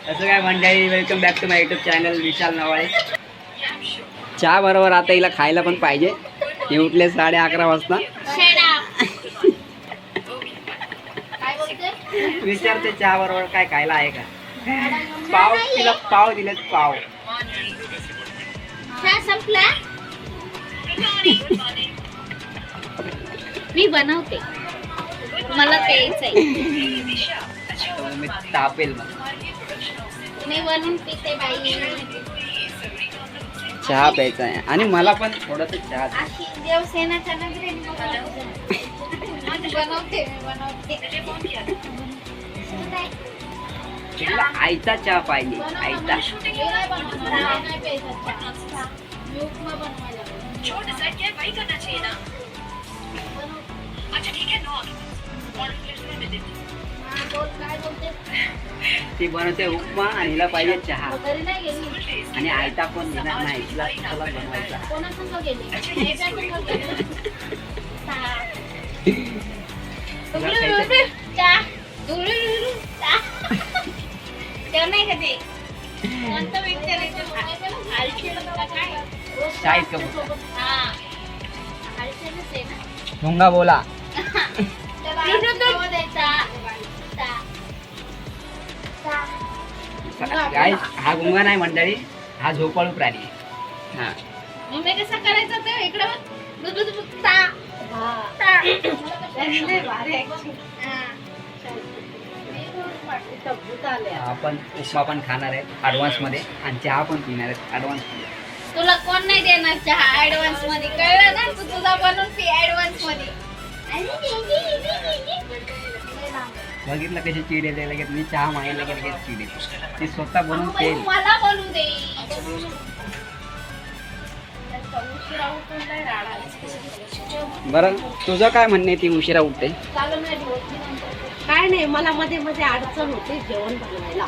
कसं काय मंडळी, welcome back to my YouTube channel Vishal Navale. चहा बरोबर आता हिला खायला पण पाहिजे. हे उठले 11:30 वाजता. विचारते चहा बरोबर काय खायला आहे का. पाव तिला पाव दिलेत, पाव. संपला. मी बनवते, मला प्यायचंय. मी तापेल मग. मी बनवून पिते बाई. चहा प्यायचा आहे आणि मला पण थोडस चहा. अशी देवसेनाच्या नजरेने बनवते. तिला आयता चहा पाहिजे, आयता. ती बनवते उपमा आणि हिला पाहिजे चहा. आणि आयता पण घेणार नाही, तिला स्वतःला बनवायचा. भुंगा बोला. हा गुंगा नाही मंडळी, हा झोपाळू प्राणी आहे. हा कसा करायचा ते इकडं आपण उपमा पण खाणार आहे ऍडव्हान्स मध्ये आणि चहा पण पिणार आहे ऍडव्हान्स मध्ये. तुला कोण नाही देणार चहा ऍडव्हान्स मध्ये, कळलं ना. तू तुझा बनवून पी ऍडव्हान्स मध्ये. बघितलं कशी चिड येते लगेच. मी चहा मागायला लगेच चिड येते. ती स्वतः बनवून पेल. मला बनवू दे. बरं, तुझं काय म्हणणं आहे? ती उशिरा उठते. काय नाही, मला मध्ये मध्ये अडचण होते जेवण बनवायला.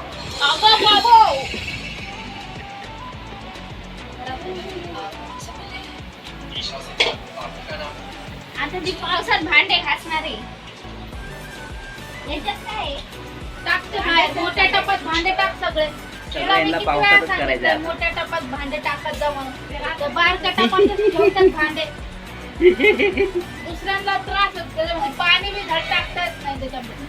आता ती पावसात भांडे घासणार आहे. याच्यात काय टाकते बाहेर, मोठ्या टपात भांडे टाक सगळे. यांना पावसातच करायचं आहे. मोठ्या टपात भांडे टाकत जाऊन बाहेरच्या टपात ठेवतात भांडे. दुसऱ्यांना त्रास होतो त्याच्यामध्ये. पाणी बी धड टाकतात नाही त्याच्यामध्ये.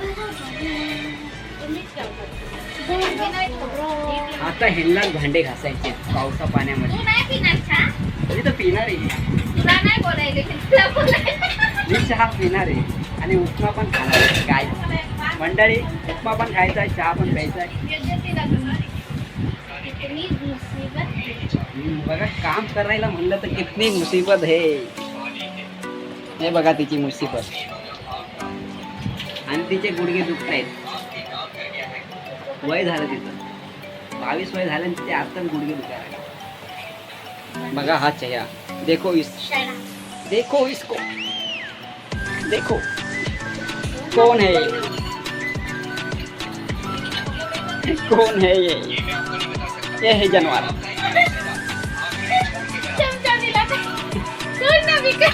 आता ह्यांनाच भांडे घासायचे पावसा पाण्यामध्ये. तू नाही पिणार चहा? तरी तर पिणार आहे. तुला नाही बोलायले, तुला बोलायला. मी चहा पिणार आहे आणि उपमा पण खाणार आहे. काय मंडळी, उपमा पण खायचा आहे, चहा पण प्यायचा आहे. बघा, काम करायला म्हणलं तर कितनी मुसीबत है. हे बघा तिची मुसीबत. आणि तिचे गुडघे दुखत आहेत. वय झालं तिचं 22 वय झालं आणि तिचे आताच गुडघे दुखायला. बघा हा चेहरा. देखो इसको देखो. कौन है कौन है ये है जानवर. चमचा दिला तर कोण ना विका.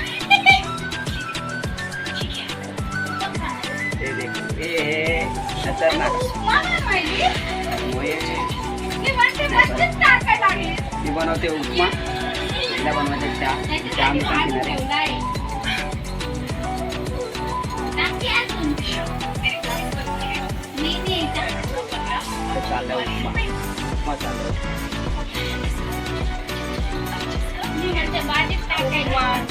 ये देखो, ये है खतरनाक. ती बनवते उपमा, तिला बनवायचे चहा. चहा मी पण पिणार आहे. चाललं उपमा, उपमा चाललं. बाजीत टाकायला मी पण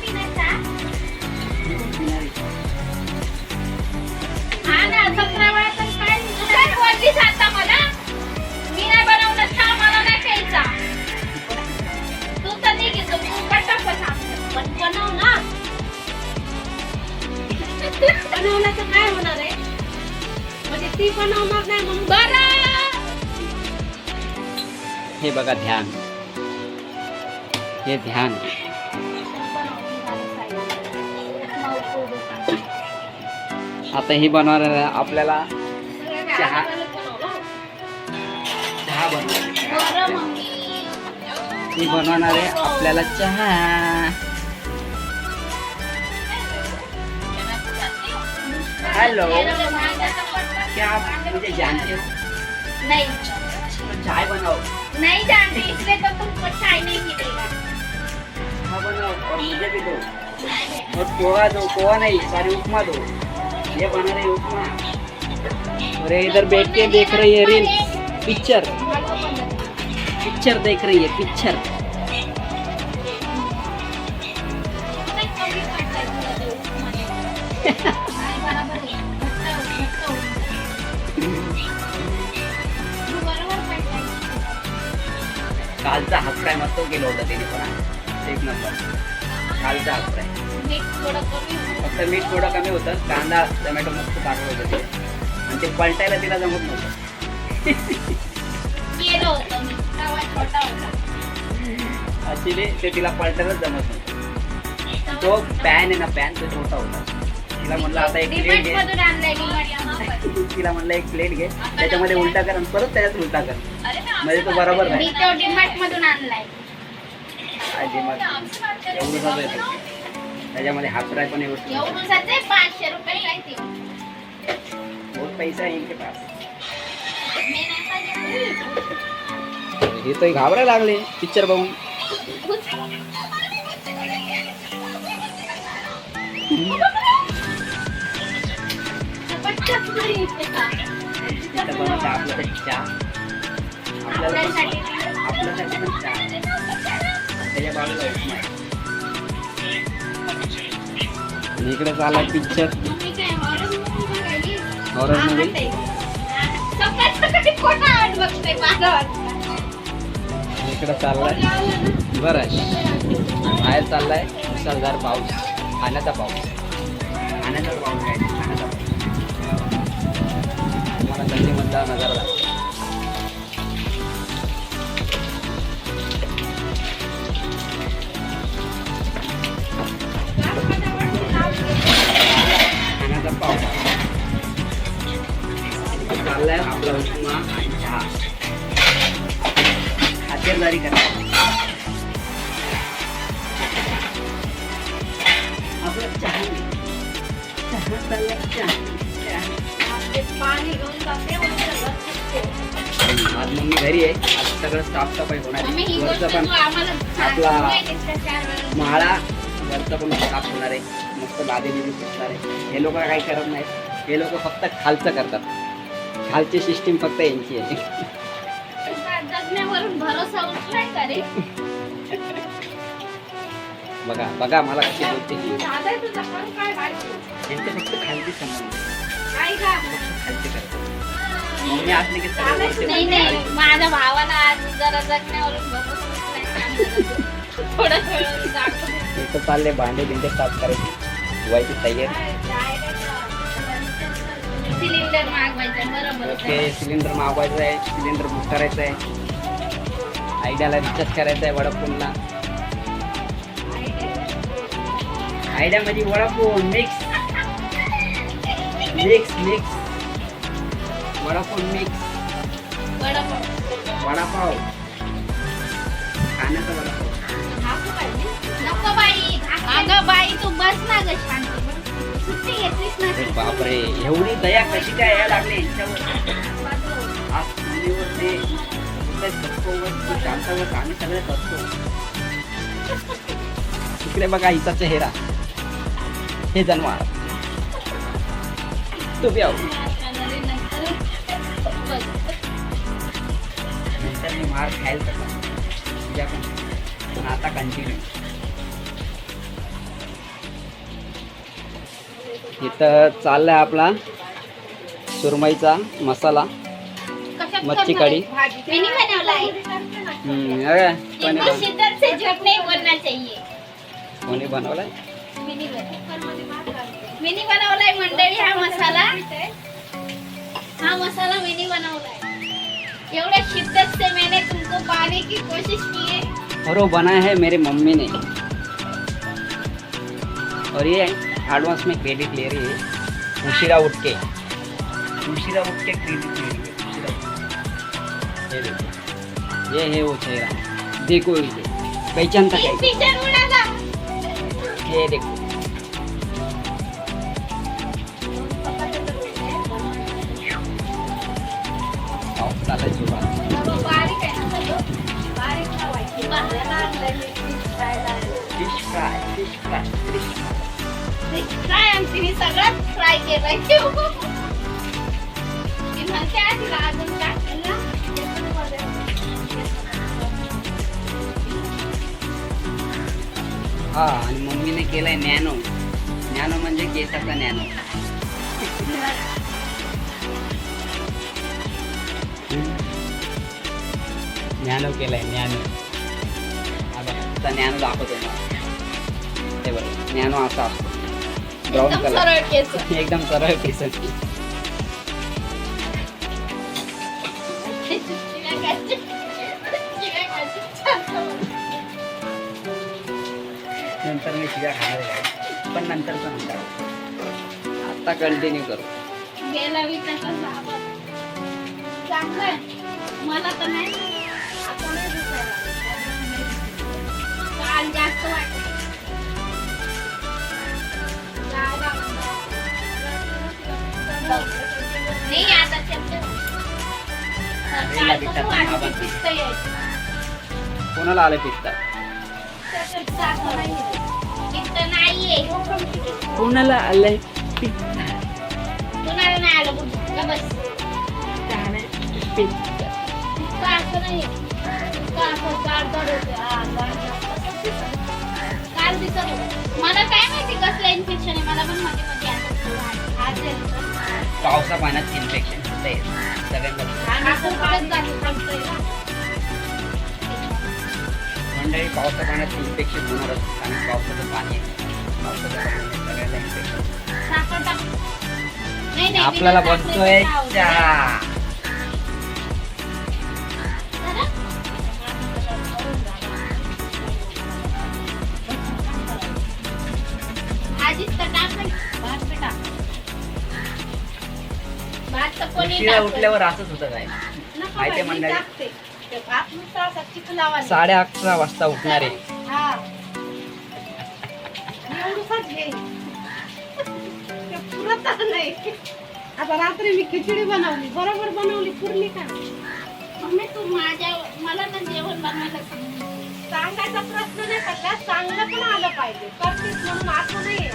पिणार आहे. हा ना, 17 वेळा काय बोललीस आता मला. मी नाही बनवलं चहा, मला नाही प्यायचा. तू तर नाही घेतो, तू कटाप सांगतो. पण बनव ना. बनवलं तर काय होणार आहे? म्हणजे ती बनवणार नाही म्हणून. बरं. हे बघा ध्यान, हे ध्यान. आता ही बनवणार आहे आपल्याला चहा. चहा बनवणार. ही बनवणार आहे आपल्याला चहा. हेलो ये लोग भांजा तो पड़ता क्या आप मुझे जानते हो? नहीं तो चाय बनाओ, नहीं जानती इसलिए तो तुमको चाय नहीं मिलेगा हाँ बनाओ और मुझे भी दो। और पोहा दो, पोहा नहीं सॉरी उपमा दो। ये बना रही उपमा। और ये इधर बैठ के देख रही है रील, पिक्चर पिक्चर देख रही है पिक्चर। नाही कमी पडतंय तुला ते उपमाने. नाही, बरोबर आहे. घट्ट होऊन. तू बरोबर पडलाय. कालचा हाफ फ्राय मस्त केलं होतं तिने पण हा. एक नंबर कालचा हाफ फ्राय. मीठ थोडं कमी होतं. फक्त मीठ थोडं कमी होतं, कांदा टोमॅटो मस्त टाकलं होतं तिने आणि ते पलटायला तिला जमत नव्हतं. केलं होतं मी. तवा छोटा होता. ऍक्च्युली ते तिला पलटायलाच जमत नव्हतं. तो पॅन आहे ना पॅन तो छोटा होता. तिला म्हटलं आता एक प्लेट डिमार्ट घे, मधून आणलाय डिमार्ट. तिला म्हटलं एक प्लेट घे त्याच्यामध्ये उलटा कर आणि परत त्याच्यात उलटा कर म्हणजे तो बरोबर मी नाही. तो डिमार्ट मधून आणलाय. आजी मग एवढं येतो त्याच्यामध्ये हाफ फ्राय पण एवढं एवढं जाते 500 रुपये काय ते. बहुत पैसा आहे इनके पास. मी नाही पाहिजे. हे तर घाबरायला लागले पिक्चर बघून. पटकन नाही येते का? इथं बनवतं आपलं ते चहा आपल्याला आपल्यासाठी पण- आपल्यासाठी पण चहा त्याच्या बाजूला उपमा आहे. आणि इकडे चालला पिक्चर तुम्ही काय horror movie बघायली? हॉरर हा, मूवी. ते. सकाळी कोणा आठ बघते 12 वाजता. इकडे चाललाय बरं आहे. बाहेर चाललाय मुसळधार पाऊस, खाण्याचा पाऊस खाण्याचा पाऊस आहे खाण्याचा पाऊस. तुम्हाला थंडीमधला नजारा दाखवतो. खाण्याचा पाऊस चाललाय आपला उपमा आणि चहा खातेदारी करा. आपला चहा चहा चाललाय चहा. ते पाणी घेऊन जाते मग सगळं सुटते. आज मम्मी घरी आहे, आज सगळं साफसफाई होणार मम्मी आहे. ही गोष्ट वरचं पण तू आम्हाला आपला सांगितली का 4 वेळा? माळा वरचं पण साफ होणार आहे. मस्त लादी बिदी सुटणार आहे. हे लोक काही करत नाहीत, हे लोक फक्त खालचं करतात. खालची सिस्टीम फक्त यांची आहे. तुझा जगण्यावरून भरोसा उठलाय का रे? बघा बघा मला कशी बोलते ही. दादा तुझा पण काय वाटतं? यांचे फक्त खालची संबंध काय का? फक्त खालचे करतात. मम्मी असले की सगळं वरचे नाही नाही माझ्या भावाला आज जरा जगण्यावरून भरोसा उठलाय. थोडं थोडं दाखव. इथं चालले भांडे बिंडे साफ करायची धुवायची तयारी. सिलेंडर मागवायचं बरोबर ओके सिलेंडर मागवायचं आहे, सिलेंडर बुक करायचं आहे, आयडियाला रिचार्ज करायचं आहे वडाफोनला. आयडिया म्हणजे Vodafone mix mix mix Vodafone mix vada pav खाण्याचा वडापाव. नको बाई अगं बाई तू बस ना ग शांत सुट्टी घेतलीस ना अरे ती. बापरे एवढी दया कशी काय यायला लागली यांच्यावर. आज मुलीवर ते धक्कोवर शांतावर आम्ही सगळे बसतो. इकडे बघा हिचा चेहरा हे जन्मार तू बी आऊ. नंतर मी मार खायला तसा पण आता कंटिन्यू. इथं चाललाय आपला सुरमईचा मसाला कशात मच्छी करणार कढी. आहे? मैंने बनवला है अरे इनको शिद्दत से झूठ नहीं बोलना चाहिए. कोणी बनवलाय? मैंने बनवलाय मंडळी हा मसाला. हा मसाला मैंने बनवलाय. एवढ्या शिद्दत से मैंने तुमको पाने की कोशिश की है. और वो बनाया है मेरी मम्मी ने और ये एडवांस में क्रेडिट ले रही है. उशिरा उठ के क्रेडिट ले रही है. उशिरा उठ के. ये देखो ये है वो चेहरा देखो इसे पहचानता कैसे. पिक्चर उडाला. ये देखो चालेल सुरुवात. बारीक आहे ना सगळं? बारीक ठेवायची. भाजायला आणलंय मी fish fry ला. Fish fry fish fry fish Fish fry आमची मी सगळं फ्राय केलंय. मी म्हणते आहे तिला अजून टाकेल ना. हा आणि मम्मीने केलंय नॅनो. नॅनो म्हणजे केसाचा नॅनो. नॅनो केलंय नॅनो. आता नॅनो दाखवतो ना. हे बघ नॅनो असा असतो ब्राऊन एकदम कलर सरळ केस. एकदम सरळ केस. नंतर मी शिव्या खाणार आहे पण नंतरचं नंतर. आता कंटिन्यू करू. गेला विचारचा चांगलं आहे. मला तर नाही आता नाही दिसायला. काल जास्त वाटत नाही आता पिस्त यायचं. कोणाला आलं पित्ता? पिस्त नाहीये. कोणाला आलंय कुणाला नाही आलं बघ बस. पित्ता? का असं नाहीये. का असं जाड जाड होते. काल दिसत होतं. मला काय माहिती कसलं इन्फेक्शन आहे. मला पण मध्ये मध्ये असं आज पावसा पाण्यात इन्फेक्शन होतंय सगळ्यांना. मंडळी पावसा पाण्यात इन्फेक्शन होणारच कारण पावसाचं पाणी आहे. पावसाचं पाणी सगळ्यांना इन्फेक्शन. आपल्याला बनतोय चहा. उशिरा उठल्यावर असंच होतं काय माहितीये मंडळी. 11:30 वाजता उठणार आहे. आता रात्री मी खिचडी बनवली बरोबर बनवली पुरली का मम्मी तू मला ना जेवण बनवायला सांगायचा प्रश्न नाही पडला चांगलं पण आलं पाहिजे करतेस म्हणून असं नाही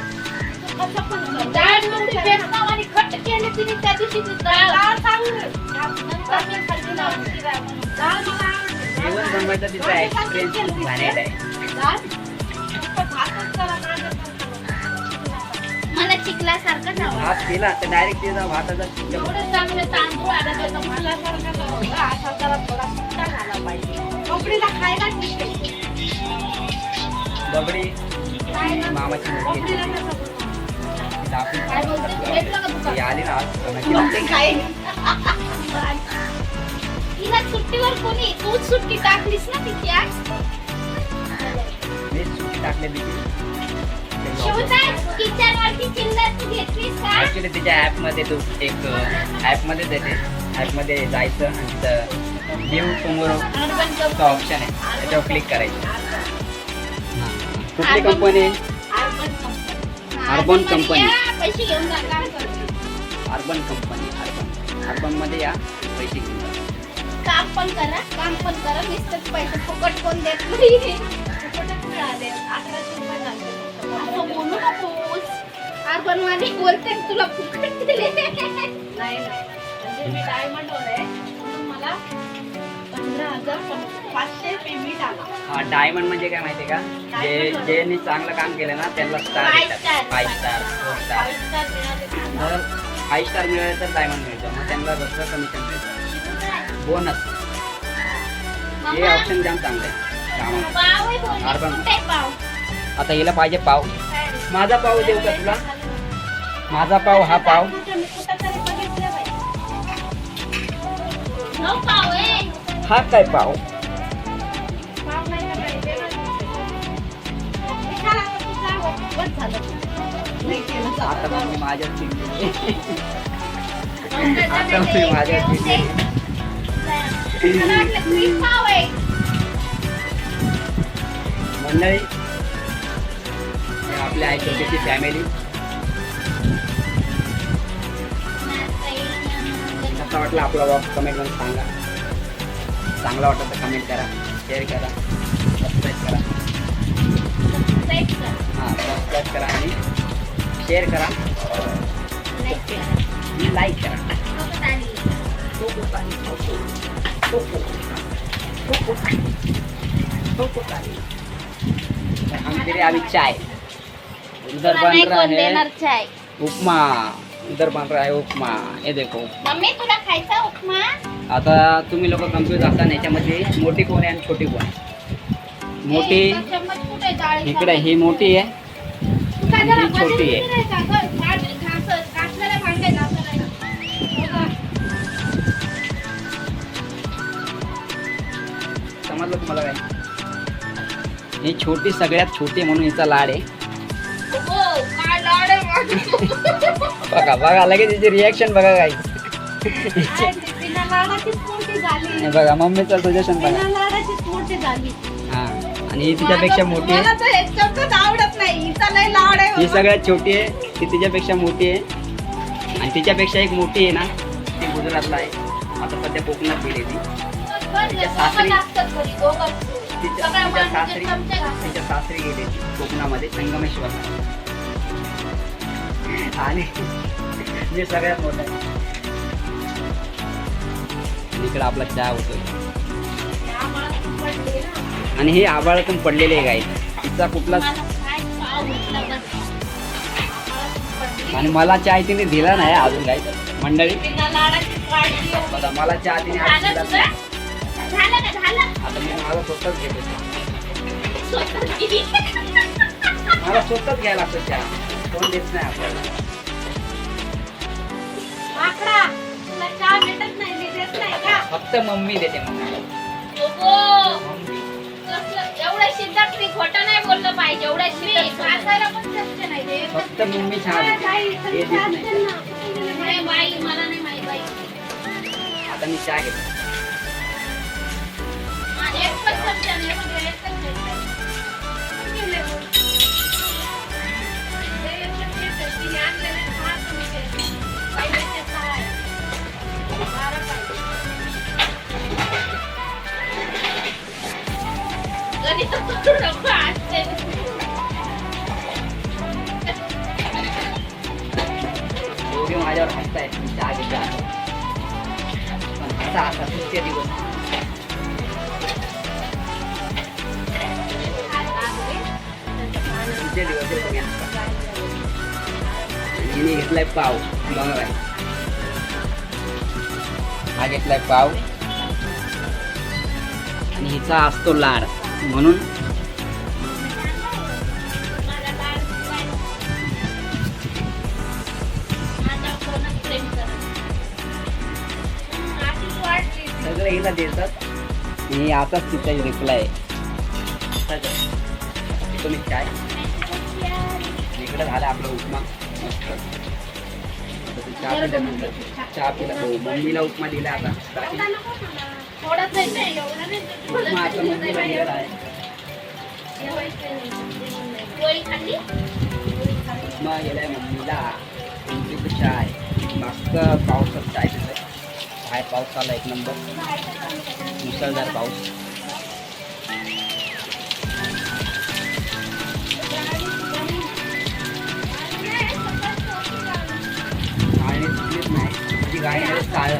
तू कसं पण कर. डाळ नुसती बेसनावानी घट्ट केली तिने त्या दिवशी ती डाळ. डाळ चांगलं नंतर मी खाल्ली लावून ती डाळ बनवली. डाळ मला आवडते. जेवण बनवायचा तिचा एक्सपिरियन्स खूप भारी आहे. डाळ फक्त भातच करा नागच करा. मला चिखलासारखंच आवडतं. भात केला तर डायरेक्ट तिचा भाताचा एवढे चांगले तांदूळ आला तर मला सारखं लावलं, असा जरा थोडा सुट्टा झाला पाहिजे. कपडीला खायला ठीक आहे. बबडी मामाची मुलगी कपडीला आहे. कसं बनवणार? तिला आपण काय बोलते? भेटलं का दुकान? ती आली ना आज कपडी काय? तिला सुट्टीवर कोणी तूच सुट्टी टाकलीस ना तिची आज. मीच सुट्टी टाकलेली ती. शिवताय किचन वरती चिल्लर तू घेतलीस का? ऍक्च्युली तिच्या ऍपमध्ये तू एक ऍपमध्ये देते. ऍपमध्ये जायचं आणि तिथं न्यू टुमोरो अर्बन चा ऑप्शन आहे त्याच्यावर क्लिक करायचं. कुठली कंपनी? Urban company. पैसे घेऊन जा काम कर. Urban company. अर्बन मध्ये या पैसे घेऊन जा. काम पण करा नुसतेच पैसे फुकट कोण देत नाही. फुकटच मिळाले. 1100 रुपये झाले. असं बोलू नकोस. अर्बन वाली बोलते तुला फुकट दिले. नाही म्हणजे मी डायमंडवर आहे म्हणून मला 15,500 पेमेंट आला. हा डायमंड म्हणजे काय माहितीये का? ज्यांनी चांगलं काम केलं ना त्यांना स्टार Five देतात. star. 5 star 4 star. 5 स्टार मिळाले. जर 5 स्टार मिळाले तर डायमंड मिळतं मग त्यांना दुसरं कमिशन मिळतं. बोनस हे ऑप्शन जाम चांगलं आहे कामाचं. पाव आहे बोलली. अर्बन. कुठे पाव? आता हिला पाहिजे पाव. माझा पाव देऊ का तुला? माझा पाव हा पाव. मी कुठंतरी बघितलं बाई. हो पाव आहे. हा काय पाव? पाव नाही का बाई, वेगळंच दिसतंय. विचार आता तुझा बस झालं. नाही केलं आता चालतं. मग मी माझ्याच चिडली. आता आता मी माझ्याच चिडली. मला वाटलं क्रीम पाव आहे. मंडळी हे आपल्या आई छोटीशी फॅमिली. कसा वाटला आपला वॉक कमेंट मध्ये सांगा. चांगला वाटलं तर कमेंट करा, शेअर करा, सबस्क्राईब करा. Like करा, हां, सबस्क्राईब करा आणि शेअर करा, like करा. लाईक करा. सोबत आली. हम तेरे अभी चाय उधर तुला नाही बन रहा कोण देणार है चाय. उपमा, उधर बन रहा है उपमा. हे देखो. मम्मी तुला खायचा उपमा? आता तुम्ही लोक कन्फ्युज असता याच्यामध्ये मोठी कोण आहे आणि छोटी कोण आहे. मोठी ए, चम्मच कुठे आहे डाळीचा? इकडे ही मोठी आहे, तू काय जरा ही छोटी मध्ये आहे. फिरायचा गं? घासलेलं भांडे घासायला. बघा. समजलं तुम्हाला काय. ही छोटी सगळ्यात छोटी म्हणून हिचा लाड आहे. हो, काय लाड आहे माझं. बघा बघा लगेच हिची रिॲक्शन बघा काय. काय ते बिना लाडाचीच मोठी झाली. बघा मम्मीचं सजेशन बघा. बिना लाडाचीच मोठी झाली. हा आणि ही तिच्यापेक्षा मोठी आहे. मला तर ह्याच्यातच आवडत नाही. हिचा लय लाड आहे ही बाबा. सगळ्यात छोटी आहे, ती तिच्यापेक्षा मोठी आहे. आणि तिच्यापेक्षा एक मोठी आहे ना, ती गुजरातला आहे, आता सध्या कोकणात गेली ती. सासरी- तिच्या सासरी तिच्या सासरी गेली ती कोकणामध्ये संगमेश्वरला. आणि जे सगळ्यात मोठं आहे. आणि इकडे आपला चहा होतोय आणि हे आभाळातून पडलेले आहे गाई. तिचा कुठलाच आणि मला चहा तिने दिला नाही अजून काही मंडळी. बघा मला चहा तिने आज दिला नाही. आता मी मला स्वतःच घेतो चहा. मला स्वतःच घ्यायला लागतो चहा, कोण देत नाही आपल्याला. माकडा, तुला चहा भेटत नाही, मी देत नाही का? फक्त मम्मी देते मला. मम्मी. एवढं शिद्धात मी खोटं नाही बोललं पाहिजे. एवढ्या शिद्धात वाचायला पण शक्य नाही ते. फक्त मम्मी चहा काय देते, ताई, हे तुम्ही देत असते नाही. ना, कुठे गेले बाई? नाही बाई, मला नाही माहिती बाई. आता मी चहा घेतो. एक पण चमचा नाही, म्हणजे एकच चमचा. कुठे गेले बाई? ते एकच येते, तिने आणलेले खा तुम्ही ते. पहिल्याचे सहा आहे. 12 पाहिजे. गणित करू नको असते. दोघे माझ्यावर हसताय चहा घेतला. पण हसा हसा सुट्टे दिवस. सुट्टे दिवस आहे, तुम्ही हसता. हिने घेतलाय पाव. बघा काय. हा घेतलाय पाव आणि हिचा असतो लाड म्हणून मला लाड दिलाय. माझा कोणच प्रेम करत नाही. अशीच वाटली. सगळं हिला देतात. ही आताच तिचा रिप्लाय. तुम्ही काय इकडे झालं आपला उपमा मस्त. आता ते चहा पिल्यानंतर चहा पिला हो, मम्मीला उपमा दिला आता. एवढा नको मला. थोडंच आहे ते, एवढं नाही. उपमा आता मम्मीला दिलेला आहे. जेवायचं नाही, जेवण नाही. पोळी खाल्ली? उपमा गेलाय मम्मीला. तुमची चाय मस्त पावसात चाय पितोय. बाहेर पाऊस आला एक नंबर, मुसळधार पाऊस. आणि सुटलीच नाही ती गाडी चाळ.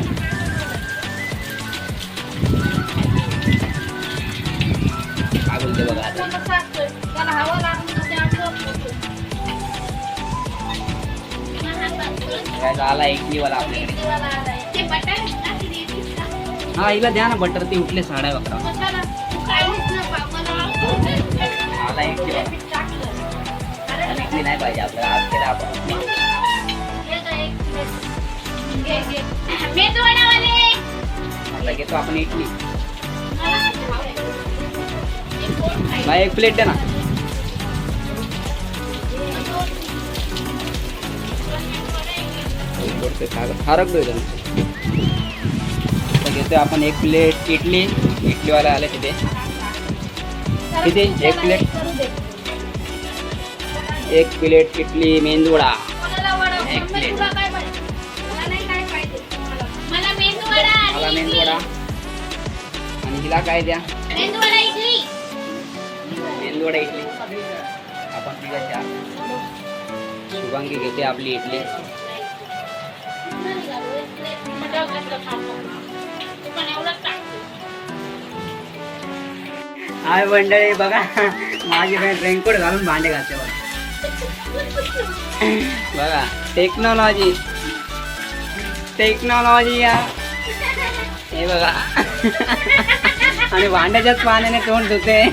काय बोलते बघा आता. कोण कसं असतं? त्याला हवा लागून ते आपोआप होतं. लहान बाळं. काय झाला इडलीवाला आपल्याकडे. देवाला आलाय. ते बटाटे टाकली देतीस का? हा हिला द्या ना बटर. ती उठले 11:30. कशाला? तू खाल्लीस ना बा, मला आवडतं. आता इडली पीठ टाकलं. अरे इडली नाही पाहिजे आपल्याला. आज केला आपण घे गं एक प्लेट. घे, घे. मेदूवडावाले. आता घेतो आपण इडली. मला नाही खायचं. हे कोण खाईल? बाय एक प्लेट द्या ना. फारक देतो घेतोय आपण एक प्लेट इडली. इडलीवाला आले तिथे. किती? एक प्लेट. करू दे. एक प्लेट इडली मेंदूवडा. कोणाला वडा? एक मम्मी प्लेट. तुला काय पाहिजे? मला नाही काय पाहिजे. मला मेदूवडा मला आणि मेंदूवडा इडली. आणि हिला काय द्या? मेंदूवडा इडली. मेंदूवडा इडली. आपण तिला चहा. शुभांगी घेते आपली इडली. हाय मंडळी बघा, माझी बहीण रेनकोट घालून भांडे घालते बघा. बघा टेक्नॉलॉजी टेक्नॉलॉजी या हे बघा. आणि भांड्याच्याच पाण्याने तोंड धुते.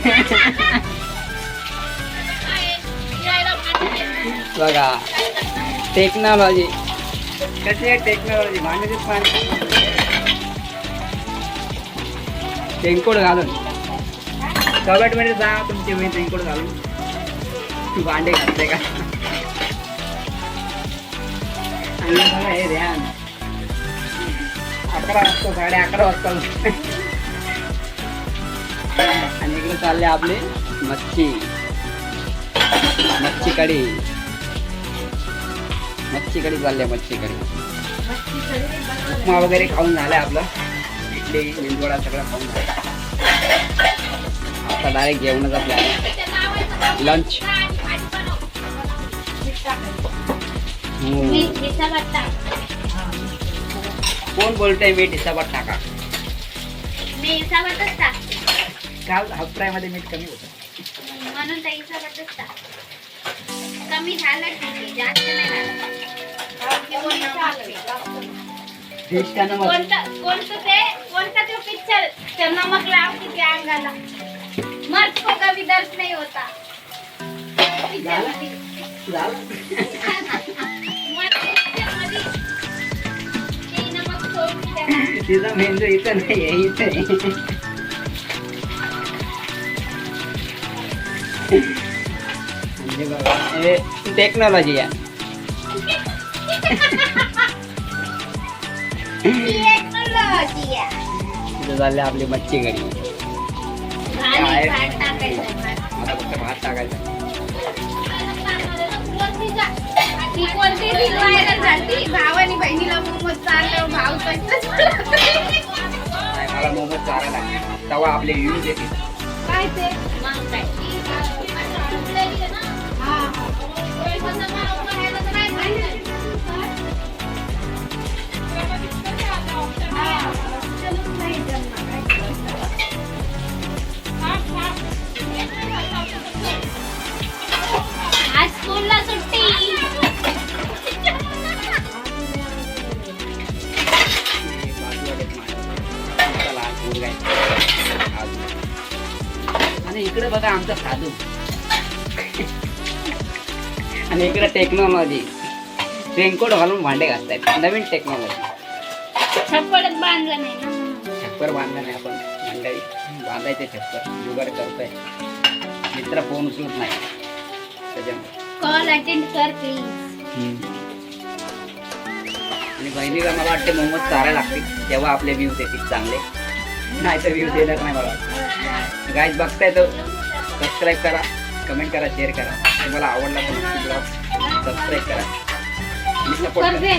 बघा टेक्नॉलॉजी कशी आहे. टेक्नॉलॉजी भांड्याच्याच पाणी रेनकोट घालून. कमेंटमध्ये जा तुमची बहीण रेनकोट घालून भांडे घालते का. आणि बघा हे ध्यान 11 वाजता 11:30 वाजता. आणि इकडे चालले आपले मच्छी कढी. मच्छी कढी चालले. मच्छी कढी उपमा वगैरे खाऊन झालं आपलं. इडली मेंदूवडा सगळं खाऊन झालं. आता डायरेक्ट जेवणाचा प्लॅन. लंच. कोण बोलतंय मीठ हिसाबात टाका. मी हिसाबातच टाकते काल हाफ फ्राय मध्ये मीठ कमी होतं म्हणून त्या हिसाबातच टाक. कमी झालं ठीक आहे, जास्त नाही झालं. कोणता तो पिक्चर नमक लाव किती अंगाला मर्द को कभी दर्द नहीं होता. तिचा मेंदू इथं नाही आहे, इथं आहे. म्हणजे बघा हे टेक्नॉलॉजी आहे. इथं झाले आपली मच्छी कढी. आता फक्त भात टाकायचा. भावानी बहिणीला मोमोज चाललं भाव नाही, मला मोमोज चारायला लागते तेव्हा आपले व्ह्यूज येतील. काय ते मग काय आज स्कूलला सुट्टी. आणि इकडे बघा आमचा साधू. आणि इकडे टेक्नॉलॉजी रेनकोट घालून भांडे घालतायत. नवीन टेक्नॉलॉजी. छप्पडच बांधलं नाही ना. छप्पर बांधलं नाही आपण मंडळी. बांधायचे छप्पर जुगाड करतोय. मित्र फोन उचलत नाही त्याच्यामुळे. कॉल अटेंड कर प्लीज. आणि बहिणीला मला वाटते मोमोज चारायला लागतील तेव्हा आपले व्ह्यूज येतील चांगले. नाही तर व्ह्यूज येणार नाही मला वाटतं. गाईज बघताय तर सबस्क्राईब करा, कमेंट करा, शेअर करा. तुम्हाला आवडला तर नक्की ब्लॉग सबस्क्राईब करा आणि सपोर्ट करा.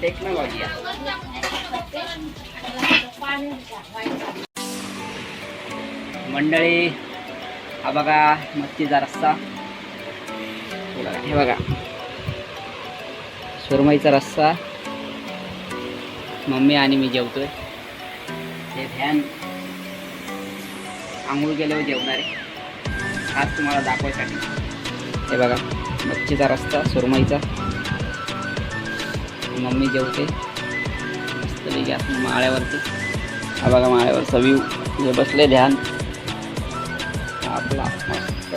टेक्नॉलॉजी मंडळी. हा बघा मच्छीचा रस्सा. हे बघा सुरमईचा रस्सा. मम्मी आणि मी जेवतोय. हे ध्यान आंघोळ गेल्यावर जेवणारे आज तुम्हाला दाखवायसाठी. हे बघा मच्छीचा रस्सा सुरमईचा. मम्मी जेवते मस्तपैकी आपण माळ्यावरती. हा बघा माळ्यावरचा व्ह्यू. हे बसले ध्यान आपला मस्त.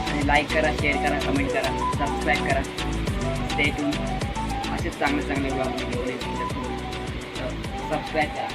आणि लाईक करा, शेअर करा, कमेंट करा, सबस्क्राईब करा. Stay tune. असेच चांगले चांगले ब्लॉग मी घेऊन येईल. सबस्क्राईब करा.